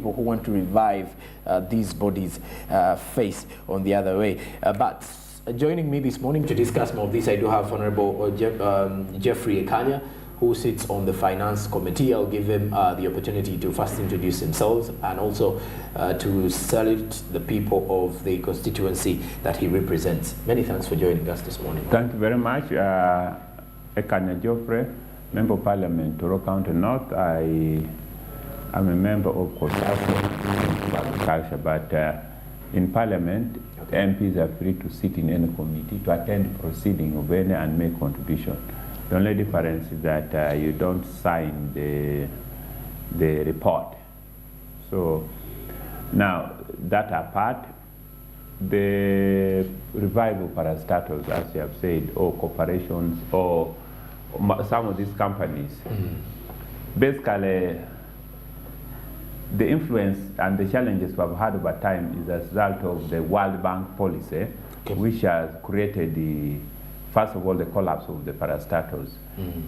people who want to revive these bodies face on the other way. But joining me this morning to discuss more of this, I do have Honorable Jeffrey Ekanya, who sits on the Finance Committee. I'll give him the opportunity to first introduce himself and also to salute the people of the constituency that he represents. Many thanks for joining us this morning. Thank you very much. Ekanya Geoffrey, Member of Parliament, Toro County North. I am a member of Agriculture, but in Parliament, okay, MPs are free to sit in any committee, to attend proceeding of any and make contribution. The only difference is that you don't sign the report. So now that apart, the revival parastatals, as you have said, or corporations, or some of these companies, basically the influence and the challenges we have had over time is a result of the World Bank policy, okay, which has created first of all, the collapse of the parastatals.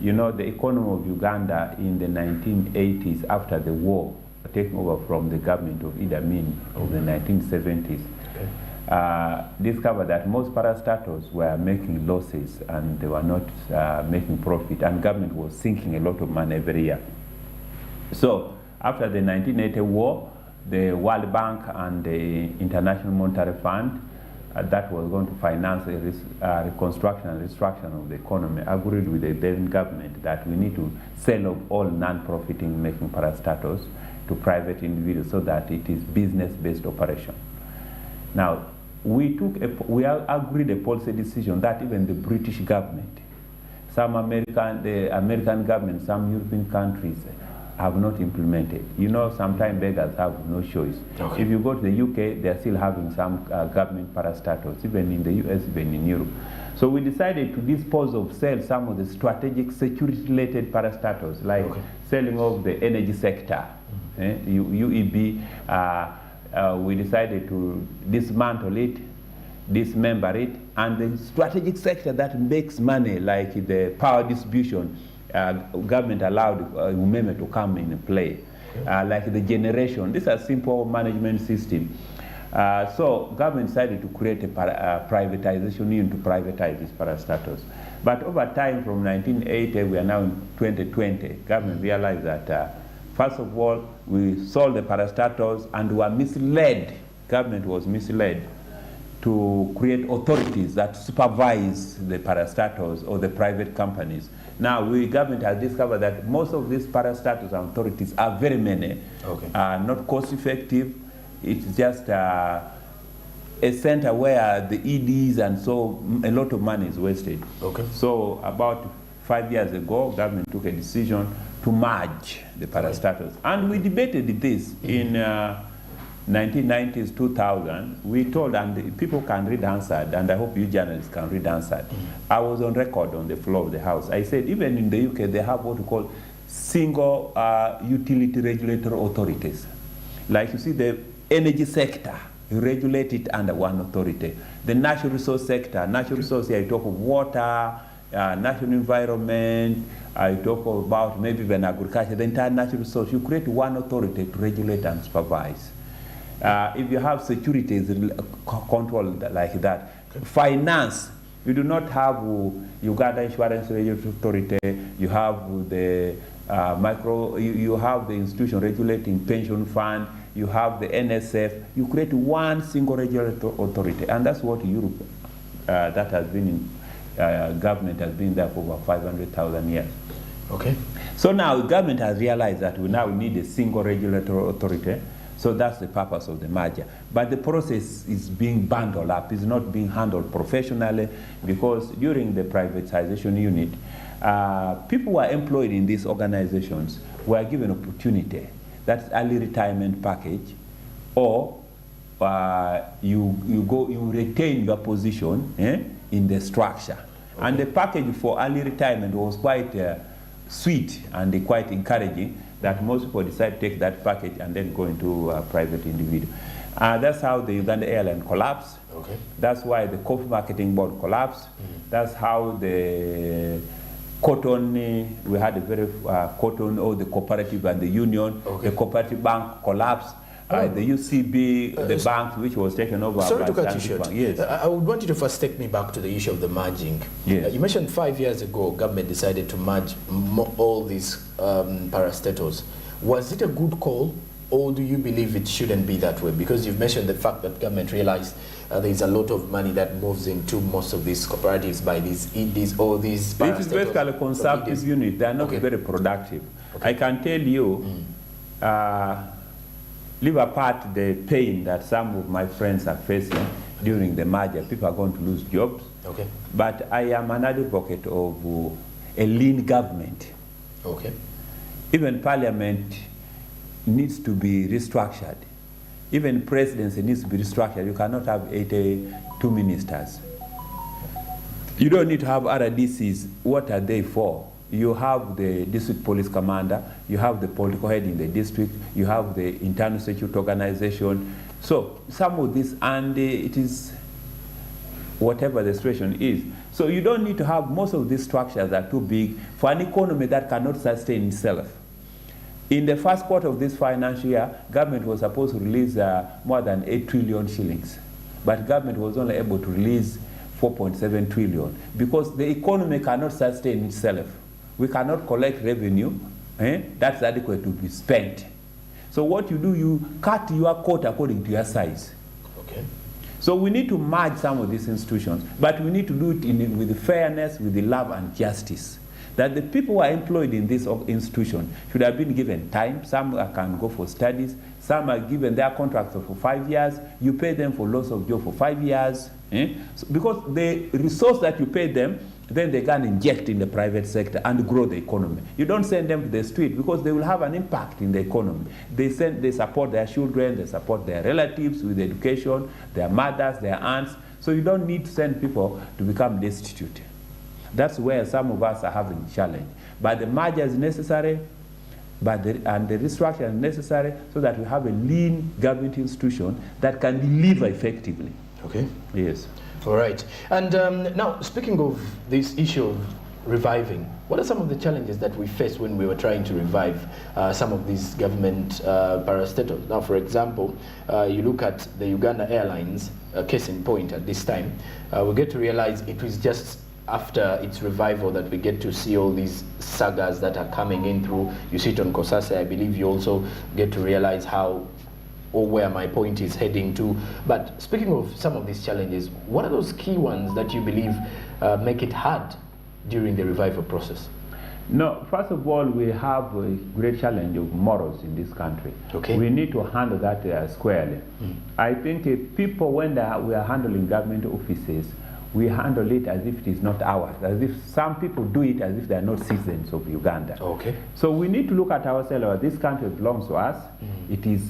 You know, the economy of Uganda in the 1980s, after the war, taking over from the government of Idi Amin of the 1970s, okay, discovered that most parastatals were making losses and they were not making profit, and government was sinking a lot of money every year. So after the 1980 war, the World Bank and the International Monetary Fund that was going to finance a reconstruction and restructuring of the economy, agreed with the then government that we need to sell off all non-profiting making parastatals to private individuals so that it is business-based operation. Now, we agreed a policy decision that even the British government, the American government, some European countries have not implemented. You know, sometimes beggars have no choice. Okay. If you go to the UK, they're still having some government parastatals, even in the US, even in Europe. So we decided to sell some of the strategic security-related parastatals, like okay, selling off the energy sector, UEB. We decided to dismantle it, dismember it, and the strategic sector that makes money, like the power distribution, government allowed women to come in and play, like the generation. This is a simple management system. So government decided to create a privatization union to privatize these parastatals. But over time, from 1980, we are now in 2020, government realized that, first of all, we sold the parastatals and were misled. Government was misled to create authorities that supervise the parastatals or the private companies. Now, government has discovered that most of these parastatals and authorities are very many, okay, not cost effective. It's just a center where the EDs and so a lot of money is wasted. Okay. So about 5 years ago, government took a decision to merge the parastatals. And we debated this in 1990s, 2000, we told, and people can read answered, and I hope you journalists can read answered. I was on record on the floor of the House. I said, even in the UK, they have what we call single utility regulatory authorities. Like you see, the energy sector, you regulate it under one authority. The natural resource sector, natural resource, here you talk of water, natural environment, I talk about maybe even agriculture, the entire natural resource. You create one authority to regulate and supervise. If you have securities controlled like that, finance, you do not have Uganda Insurance Regulatory Authority, you have the you have the institution regulating pension fund, you have the NSF, you create one single regulatory authority, and that's what Europe, that has been in, government has been there for over 500,000 years. Okay. So now government has realized that we now need a single regulatory authority. So that's the purpose of the merger. But the process is being bundled up, it's not being handled professionally, because during the privatization unit, people who are employed in these organizations were given opportunity. That's early retirement package, or you retain your position in the structure. Okay. And the package for early retirement was quite sweet and quite encouraging, that most people decide to take that package and then go into a private individual. That's how the Uganda Airline collapsed. Okay. That's why the Coffee Marketing Board collapsed. That's how the cotton, we had a very cotton, or the cooperative and the union, okay, the cooperative bank collapsed. the UCB, the bank which was taken over. Sorry to cut you short. Bank. Yes. I would want you to first take me back to the issue of the merging. Yes. You mentioned 5 years ago, government decided to merge all these parastatals. Was it a good call, or do you believe it shouldn't be that way? Because you've mentioned the fact that government realized there's a lot of money that moves into most of these cooperatives by these EDs or these parastatals. It is basically a consumptive unit. They are not very productive. Okay. I can tell you, leave apart the pain that some of my friends are facing during the merger. People are going to lose jobs. Okay. But I am an advocate of a lean government. Okay. Even parliament needs to be restructured. Even presidency needs to be restructured. You cannot have 82 ministers. You don't need to have RDCs. What are they for? You have the district police commander, you have the political head in the district, you have the internal security organization. So some of this, and it is whatever the situation is. So you don't need to have, most of these structures are too big for an economy that cannot sustain itself. In the first quarter of this financial year, government was supposed to release more than 8 trillion shillings. But government was only able to release 4.7 trillion because the economy cannot sustain itself. We cannot collect revenue that's adequate to be spent. So what you do, you cut your coat according to your size. Okay. So we need to merge some of these institutions, but we need to do it with fairness, with the love and justice. That the people who are employed in this institution should have been given time. Some can go for studies. Some are given their contracts for 5 years. You pay them for loss of job for 5 years. So because the resource that you pay them, then they can inject in the private sector and grow the economy. You don't send them to the street because they will have an impact in the economy. They support their children, they support their relatives with education, their mothers, their aunts. So you don't need to send people to become destitute. That's where some of us are having a challenge. But the merger is necessary, and the restructure is necessary so that we have a lean government institution that can deliver effectively. Okay. Yes. All right. And now, speaking of this issue of reviving, what are some of the challenges that we faced when we were trying to revive some of these government parastatals? Now, for example, you look at the Uganda Airlines, case in point at this time, we get to realize it was just after its revival that we get to see all these sagas that are coming in through. You see it on Kosase. I believe you also get to realize how or where my point is heading to. But speaking of some of these challenges, what are those key ones that you believe make it hard during the revival process? No, first of all, we have a great challenge of morals in this country. Okay. We need to handle that squarely. I think people, when we are handling government offices, we handle it as if it is not ours, as if some people do it as if they are not citizens of Uganda. Okay. So we need to look at ourselves. This country belongs to us. It is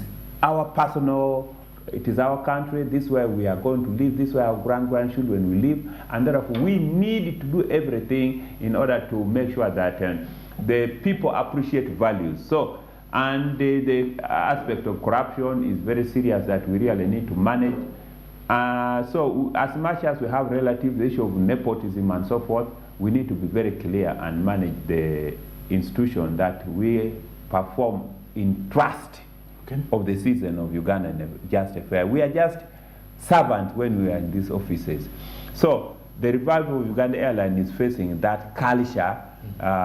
our personal, it is our country. This is where we are going to live. This is where our grandchildren will live. And therefore, we need to do everything in order to make sure that the people appreciate values. So, and the aspect of corruption is very serious that we really need to manage. So as much as we have relatives, the issue of nepotism and so forth, we need to be very clear and manage the institution that we perform in trust of the citizen of Uganda in a just affair. We are just servants when we are in these offices. So the revival of Uganda Airline is facing that culture,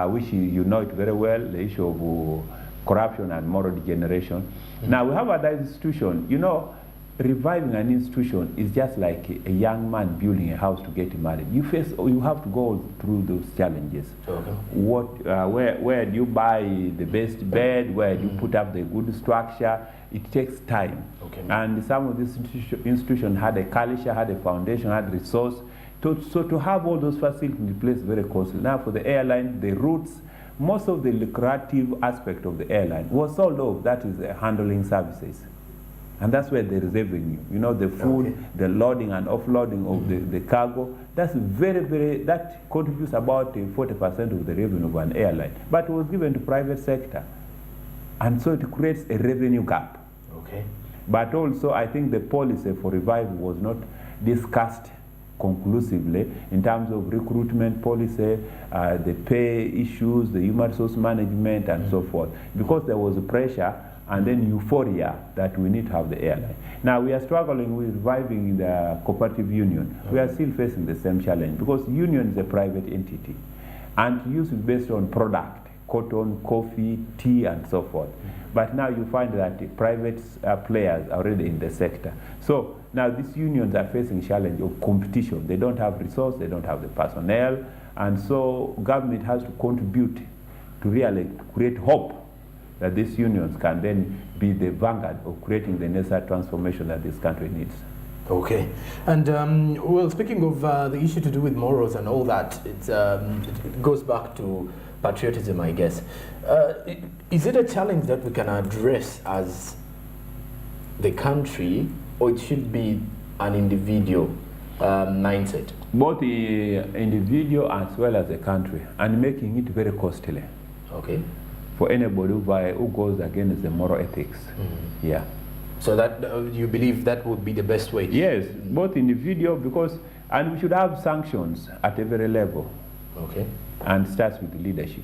which you know it very well, the issue of corruption and moral degeneration. Now we have other institutions. You know, reviving an institution is just like a young man building a house to get married. You have to go through those challenges. Okay. Where do you buy the best bed? Where do you put up the good structure? It takes time. Okay. And some of these institutions had a culture, had a foundation, had resource. So to have all those facilities in place is very costly. Now for the airline, the routes, most of the lucrative aspect of the airline was sold off. That is handling services. And that's where there is revenue. You know, the food, the loading and offloading of the cargo, that's that contributes about 40% of the revenue of an airline. But it was given to private sector. And so it creates a revenue gap. Okay. But also, I think the policy for revival was not discussed conclusively in terms of recruitment policy, the pay issues, the human resource management, and so forth. Because there was a pressure and then euphoria that we need to have the airline. Now we are struggling with reviving the cooperative union. We are still facing the same challenge because union is a private entity and use is based on product, cotton, coffee, tea and so forth. But now you find that the private players are already in the sector. So now these unions are facing challenge of competition. They don't have resource, they don't have the personnel, and so government has to contribute to really create hope that these unions can then be the vanguard of creating the necessary transformation that this country needs. Okay. And well, speaking of the issue to do with morals and all that, it goes back to patriotism, I guess. Is it a challenge that we can address as the country, or it should be an individual mindset? Both the individual as well as the country, and making it very costly. Okay. For anybody who goes against the moral ethics. Mm-hmm. Yeah. So that you believe that would be the best way? Yes, both individual, because, and we should have sanctions at every level. Okay. And starts with the leadership.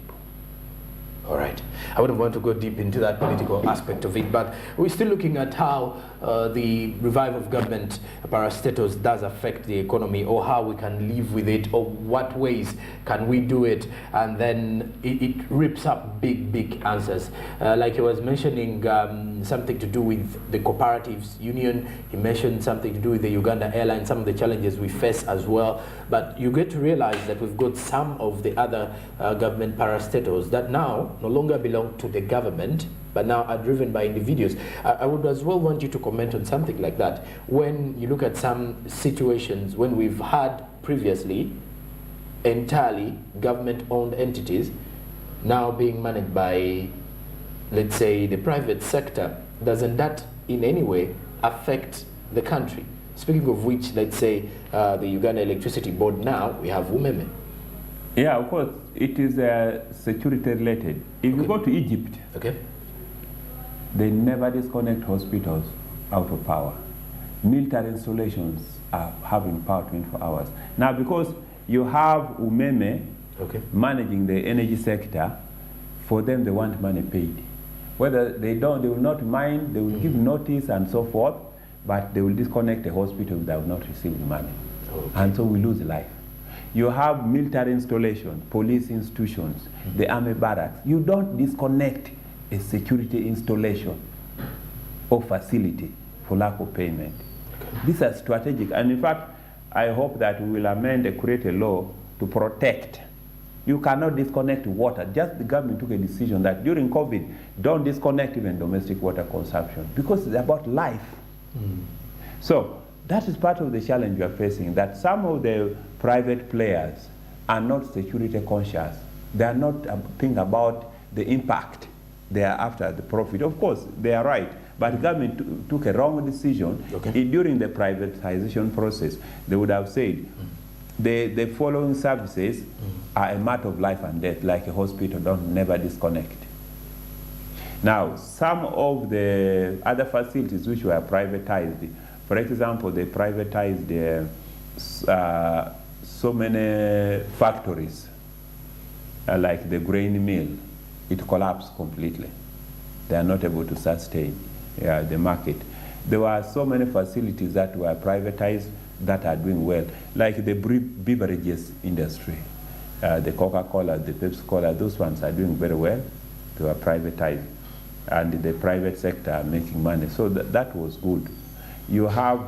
All right. I wouldn't want to go deep into that political aspect of it, but we're still looking at how the revival of government parastatals does affect the economy, or how we can live with it, or what ways can we do it, and then it rips up big answers. Like he was mentioning something to do with the cooperatives union, he mentioned something to do with the Uganda airline, some of the challenges we face as well, but you get to realize that we've got some of the other government parastatals that now no longer belong to the government, but now are driven by individuals. I would as well want you to comment on something like that. When you look at some situations when we've had previously entirely government-owned entities now being managed by, let's say, the private sector, doesn't that in any way affect the country? Speaking of which, let's say the Uganda Electricity Board now, we have women. Yeah, of course, it is security related. If you go to Egypt, they never disconnect hospitals out of power. Military installations are having power 24 hours. Now, because you have umeme managing the energy sector, for them they want money paid. Whether they don't, they will not mind, they will give notice and so forth, but they will disconnect the hospital without not receiving money. And so we lose life. You have military installation, police institutions, the army barracks. You don't disconnect a security installation or facility for lack of payment. These are strategic, and in fact, I hope that we will amend and create a law to protect. You cannot disconnect water. Just the government took a decision that during COVID, don't disconnect even domestic water consumption, because it's about life. So that is part of the challenge we are facing, that some of the private players are not security conscious. They are not thinking about the impact they are after the profit. Of course, they are right, but the government took a wrong decision. During the privatization process. They would have said the following services are a matter of life and death, like a hospital, don't never disconnect. Now, some of the other facilities which were privatized, for example, they privatized so many factories, like the grain mill. It collapsed completely. They are not able to sustain the market. There were so many facilities that were privatized that are doing well, like the beverages industry, the Coca-Cola, the Pepsi-Cola, those ones are doing very well. They were privatized, and the private sector are making money. So that was good. You have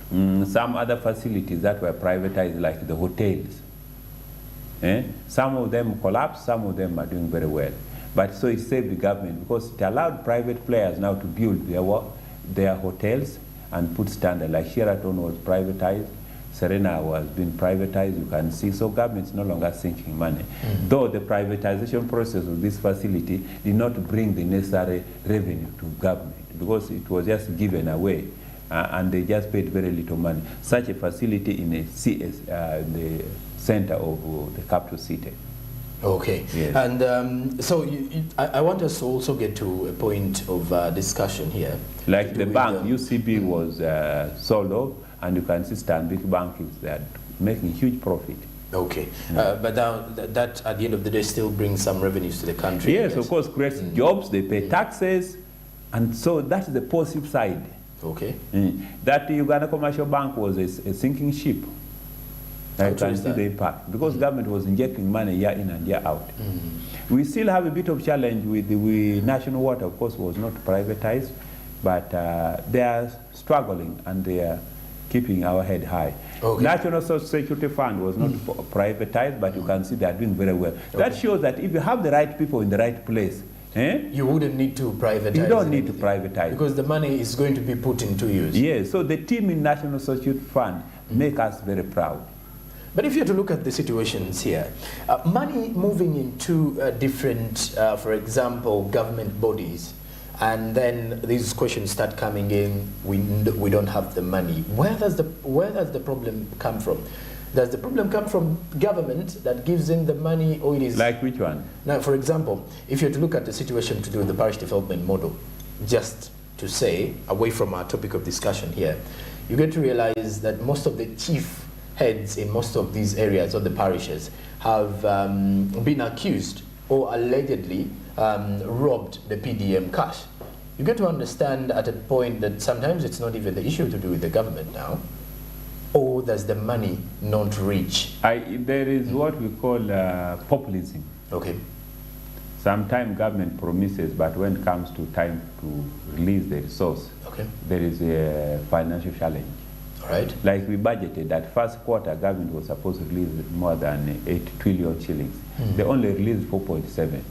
some other facilities that were privatized, like the hotels. Some of them collapsed, some of them are doing very well. But so it saved the government, because it allowed private players now to build their hotels and put standard. Like Sheraton was privatized, Serena was being privatized, you can see. So government is no longer sinking money. Though the privatization process of this facility did not bring the necessary revenue to government, because it was just given away. And they just paid very little money. Such a facility in a CS, the center of the capital city. Okay. Yes. And so I want us to also get to a point of discussion here. Like the bank, UCB was sold off, and you can see Stanbic Bank is there making huge profit. Okay, but that at the end of the day still brings some revenues to the country. Yes, of course, creates jobs, they pay taxes, and so that's the positive side. Okay. That Uganda Commercial Bank was a sinking ship. I can see the impact, because government was injecting money year in and year out. We still have a bit of challenge with the national water, of course, was not privatized, but they are struggling and they are keeping our head high. Okay. National Social Security Fund was not privatized, but you can see they are doing very well. Okay. That shows that if you have the right people in the right place, you wouldn't need to privatize. You don't need to privatize. Because the money is going to be put into use. Yes, so the team in National Social Security Fund make us very proud. But if you have to look at the situations here, money moving into different, for example, government bodies, and then these questions start coming in, we don't have the money. Where does the problem come from? Does the problem come from government that gives in the money, or it is... Like which one? Now, for example, if you're to look at the situation to do with the parish development model, just to say, away from our topic of discussion here, you get to realize that most of the chief heads in most of these areas of the parishes have been accused or allegedly robbed the PDM cash. You get to understand at a point that sometimes it's not even the issue to do with the government now, or does the money not reach? There is what we call populism. Okay. Sometimes government promises, but when it comes to time to release the resource, okay, there is a financial challenge. All right. Like we budgeted that first quarter, government was supposed to release more than 8 trillion shillings. They only released 4.7.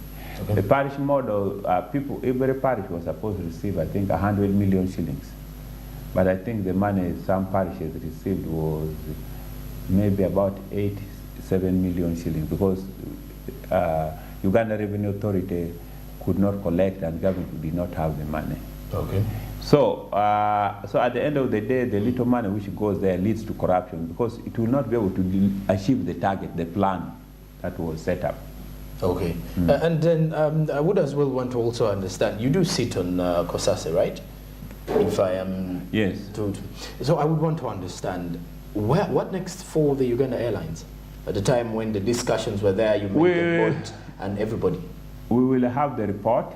Okay. The parish model, every parish was supposed to receive, I think, 100 million shillings. But I think the money some parishes received was maybe about 7 million shillings, because Uganda Revenue Authority could not collect and government did not have the money. Okay. So, so at the end of the day, the little money which goes there leads to corruption, because it will not be able to achieve the target, the plan that was set up. Okay. And then I would as well want to also understand, you do sit on COSASE, right? If I am... Yes. So I would want to understand, what next for the Uganda Airlines? At the time when the discussions were there, you made the board and everybody. We will have the report.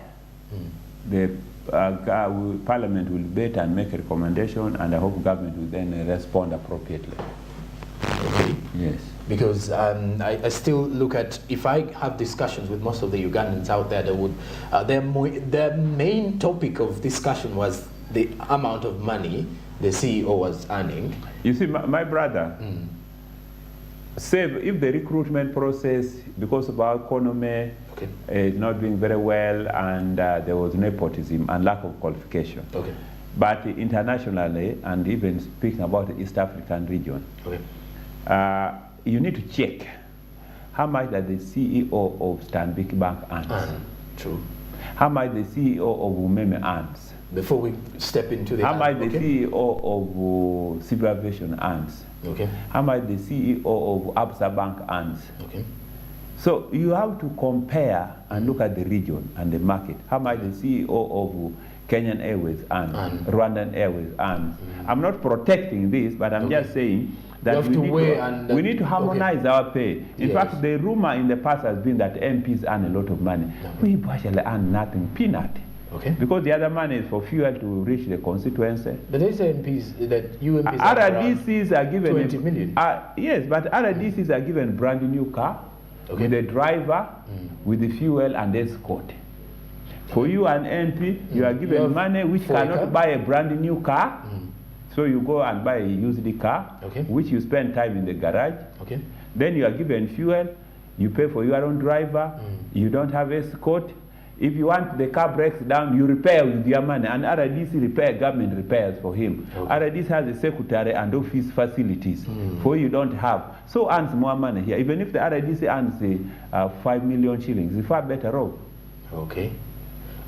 The Parliament will debate and make a recommendation, and I hope government will then respond appropriately. Okay. Yes. Because I still look at, if I have discussions with most of the Ugandans out there, their main topic of discussion was the amount of money the CEO was earning. You see, my brother, say if the recruitment process, because of our economy, is not doing very well, and there was nepotism and lack of qualification. Okay. But internationally, and even speaking about the East African region, you need to check how much that the CEO of Stanbic Bank earns. True. How much the CEO of Umeme earns. Before we step into the... How much the CEO of Civil Aviation earns. Okay. How much the CEO of Absa Bank earns. Okay. So you have to compare and look at the region and the market. How much the CEO of Kenyan Airways earns, Rwandan Airways earns. I'm not protecting this, but I'm just saying that we need to harmonize our pay. In fact, the rumor in the past has been that MPs earn a lot of money. We actually earn nothing, peanut. Okay. Because the other money is for fuel to reach the constituency. But these MPs that you MPs RDCs are given 20 million. Yes, but RDCs are given brand new car with the driver, with the fuel and escort. For you an MP, you are given money which cannot buy a brand new car. So you go and buy a used car, which you spend time in the garage. Okay. Then you are given fuel, you pay for your own driver, you don't have escort. If you want the car breaks down, you repair with your money, and RDC repair, government repairs for him. RDC has a secretary and office facilities, for you don't have. So earns more money here. Even if the RDC earns 5 million shillings, it's far better off. Okay.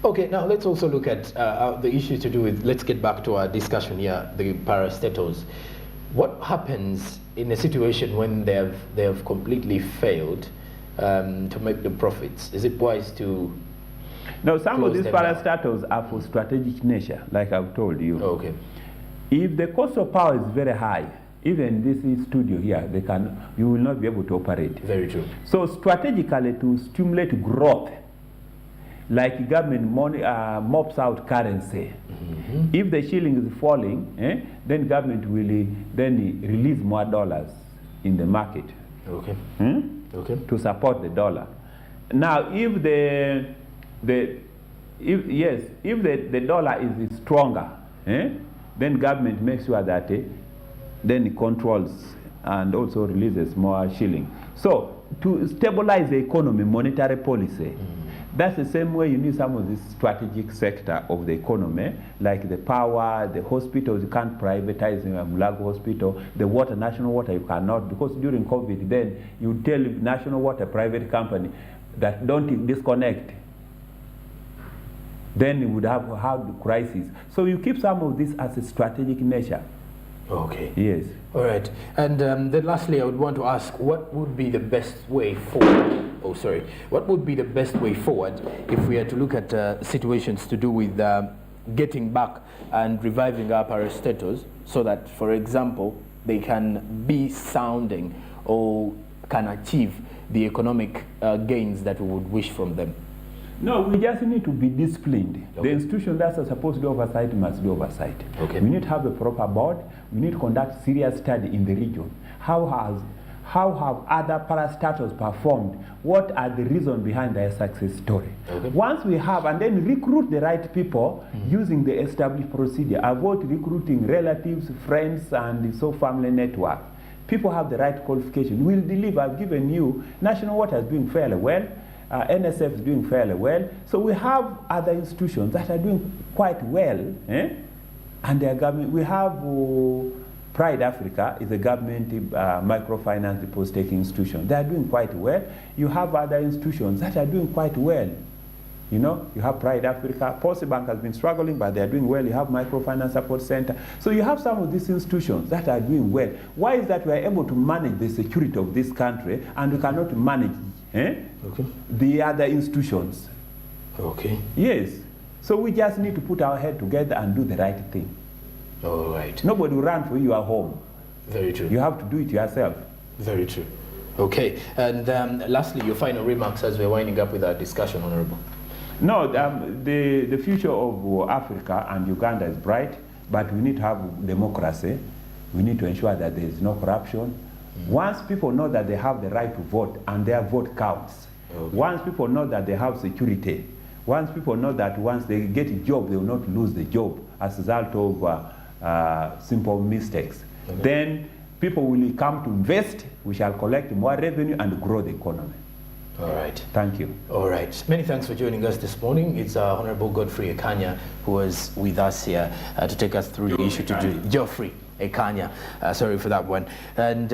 Okay, now let's also look at the issue to do with, let's get back to our discussion here, the parastatals. What happens in a situation when they have completely failed to make the profits? Is it wise to... Now, some of these parastatals are for strategic nature, like I've told you. Okay. If the cost of power is very high, even this studio here, you will not be able to operate. Very true. So strategically to stimulate growth, like government money, mops out currency. If the shilling is falling, then government will then release more dollars in the market. Okay. Okay. To support the dollar. Now, if the dollar is stronger, then government makes sure that then it controls and also releases more shilling. So to stabilize the economy, monetary policy, that's the same way you need some of this strategic sector of the economy, like the power, the hospitals, you can't privatize Mulago Hospital, the water, national water, you cannot, because during COVID, then you tell national water private company that don't disconnect, then you would have the crisis. So you keep some of this as a strategic nature. Okay. Yes. All right. And then lastly, I would want to ask, what would be the best way forward? What would be the best way forward if we are to look at situations to do with getting back and reviving our parastatals, so that, for example, they can be sounding or can achieve the economic gains that we would wish from them? No, we just need to be disciplined. Okay. The institution that's supposed to do oversight must do oversight. Okay. We need to have a proper board. We need to conduct serious study in the region. How have other parastatals performed? What are the reasons behind their success story? Okay. Once we have, and then recruit the right people using the established procedure. Avoid recruiting relatives, friends, and so family network. People have the right qualification. We'll deliver. I've given you, National Water is doing fairly well. NSF is doing fairly well. So we have other institutions that are doing quite well. And their government, we have Pride Africa is a government microfinance deposit-taking institution. They are doing quite well. You have other institutions that are doing quite well. You know, you have Pride Africa. Post Bank has been struggling, but they are doing well. You have Microfinance Support Center. So you have some of these institutions that are doing well. Why is that we are able to manage the security of this country and we cannot manage the other institutions? Okay. Yes. So we just need to put our head together and do the right thing. All right. Nobody will run for you at home. Very true. You have to do it yourself. Very true. Okay. And lastly, your final remarks as we're winding up with our discussion, Honorable. No, the future of Africa and Uganda is bright, but we need to have democracy. We need to ensure that there is no corruption. Once people know that they have the right to vote and their vote counts, once people know that they have security, once people know that once they get a job, they will not lose the job as a result of simple mistakes, then people will come to invest, we shall collect more revenue and grow the economy. All right. Thank you. All right. Many thanks for joining us this morning. It's Honorable Godfrey Ekanya who was with us here to take us through the issue Geoffrey Ekanya, sorry for that one. And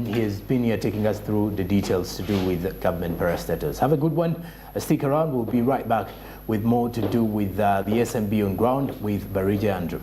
he has been here taking us through the details to do with government parastatals. Have a good one. Stick around. We'll be right back with more to do with the SMB on ground with Barija Andrew.